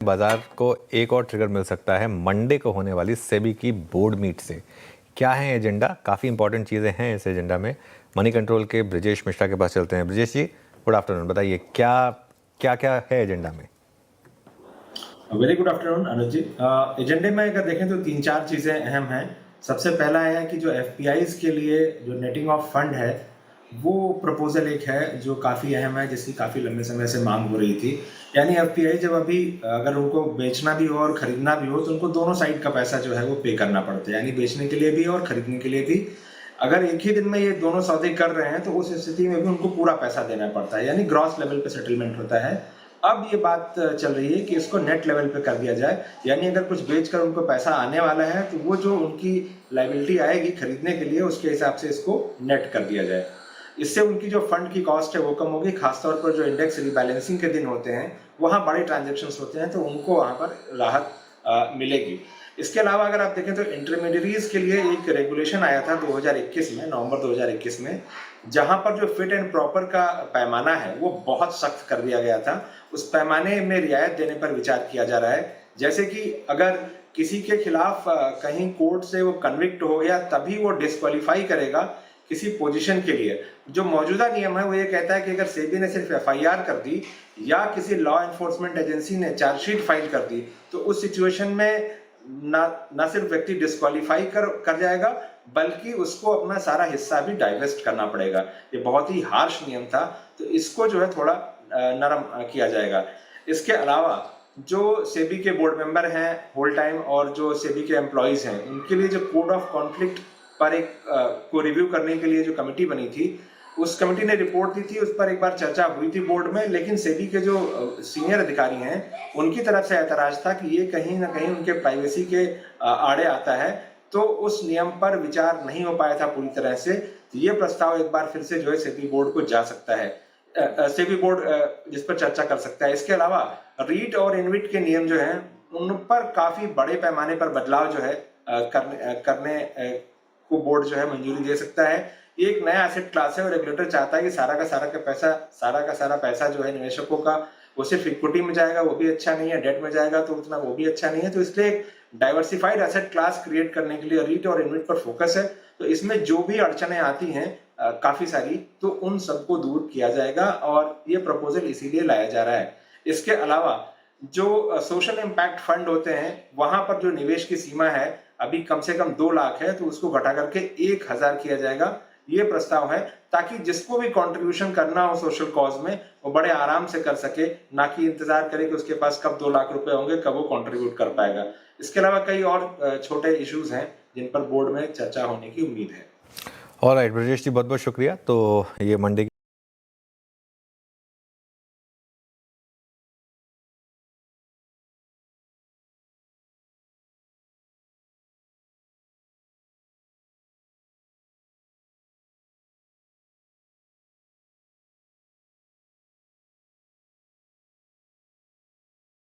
बाजार को एक और ट्रिगर मिल सकता है मंडे को होने वाली सेबी की बोर्ड मीट से। क्या है एजेंडा? काफ़ी इंपॉर्टेंट चीज़ें हैं इस एजेंडा में। मनी कंट्रोल के ब्रिजेश मिश्रा के पास चलते हैं। ब्रिजेश जी, गुड आफ्टरनून। बताइए क्या क्या क्या है एजेंडा में? वेरी गुड आफ्टरनून अनुज जी। एजेंडे में अगर देखें तो तीन चार चीज़ें अहम हैं। सबसे पहला है कि जो एफपीआईज के लिए जो नेटिंग ऑफ फंड है वो प्रपोजल एक है जो काफ़ी अहम है, जिसकी काफ़ी लंबे समय से मांग हो रही थी। यानी एफपीआई जब अभी अगर उनको बेचना भी हो और खरीदना भी हो तो उनको दोनों साइड का पैसा जो है वो पे करना पड़ता है, यानी बेचने के लिए भी और खरीदने के लिए भी। अगर एक ही दिन में ये दोनों सौदे कर रहे हैं तो उस स्थिति में भी उनको पूरा पैसा देना पड़ता है, यानी ग्रॉस लेवल पे सेटलमेंट होता है। अब ये बात चल रही है कि इसको नेट लेवल पे कर दिया जाए, यानी अगर कुछ बेचकर उनको पैसा आने वाला है तो वो जो उनकी लायबिलिटी आएगी खरीदने के लिए उसके हिसाब से इसको नेट कर दिया जाए। इससे उनकी जो फंड की कॉस्ट है वो कम होगी। खासतौर पर जो इंडेक्स रिबैलेंसिंग के दिन होते हैं वहाँ बड़े ट्रांजेक्शन्स होते हैं तो उनको वहाँ पर राहत मिलेगी। इसके अलावा अगर आप देखें तो इंटरमीडियरीज के लिए एक रेगुलेशन आया था 2021 में, नवंबर 2021 में, जहां पर जो फिट एंड प्रॉपर का पैमाना है वो बहुत सख्त कर दिया गया था। उस पैमाने में रियायत देने पर विचार किया जा रहा है। जैसे कि अगर किसी के खिलाफ कहीं कोर्ट से वो कन्विक्ट हो गया तभी वो डिस्क्वालीफाई करेगा किसी पोजीशन के लिए। जो मौजूदा नियम है वो ये कहता है कि अगर सेबी ने सिर्फ एफआईआर कर दी या किसी लॉ एनफोर्समेंट एजेंसी ने चार्जशीट फाइल कर दी तो उस सिचुएशन में ना सिर्फ व्यक्ति डिस्क्वालीफाई कर जाएगा बल्कि उसको अपना सारा हिस्सा भी डाइवेस्ट करना पड़ेगा। ये बहुत ही हार्श नियम था, तो इसको जो है थोड़ा नरम किया जाएगा। इसके अलावा जो सेबी के बोर्ड मेंबर हैं होल टाइम और जो सेबी के एम्प्लॉइज हैं उनके लिए जो कोड ऑफ कॉन्फ्लिक्ट पर एक को रिव्यू करने के लिए जो कमेटी बनी थी, उस कमेटी ने रिपोर्ट दी थी, उस पर एक बार चर्चा हुई थी बोर्ड में, लेकिन सेबी के जो सीनियर अधिकारी हैं उनकी तरफ से ऐतराज था कि ये कहीं ना कहीं उनके प्राइवेसी के आड़े आता है, तो उस नियम पर विचार नहीं हो पाया था पूरी तरह से। तो ये प्रस्ताव एक बार फिर से जो है सेबी बोर्ड को जा सकता है, सेबी बोर्ड जिस पर चर्चा कर सकता है। इसके अलावा रीट और इनविट के नियम जो हैं उन पर काफी बड़े पैमाने पर बदलाव जो है करने को बोर्ड जो है मंजूरी दे सकता है। ये एक नया एसेट क्लास है और रेगुलेटर चाहता है कि सारा का सारा पैसा जो है निवेशकों का वो सिर्फ इक्विटी में जाएगा, वो भी अच्छा नहीं है, डेट में जाएगा तो उतना वो भी अच्छा नहीं है। तो इसलिए एक डाइवर्सिफाइड एसेट क्लास क्रिएट करने के लिए रीट और इनविट पर फोकस है। तो इसमें जो भी अड़चने आती हैं काफी सारी, तो उन सबको दूर किया जाएगा और ये प्रपोजल इसीलिए लाया जा रहा है। इसके अलावा जो सोशल इम्पैक्ट फंड होते हैं वहां पर जो निवेश की सीमा है अभी कम से कम 2 लाख है, तो उसको घटा करके 1000 किया जाएगा। ये प्रस्ताव है ताकि जिसको भी कंट्रीब्यूशन करना हो सोशल कॉज में वो बड़े आराम से कर सके, ना कि इंतजार करे कि उसके पास कब 2 लाख रुपए होंगे, कब वो कंट्रीब्यूट कर पाएगा। इसके अलावा कई और छोटे इश्यूज हैं जिन पर बोर्ड में चर्चा होने की उम्मीद है। ऑलराइट ब्रिजेश जी, बहुत बहुत शुक्रिया। तो ये मंडे की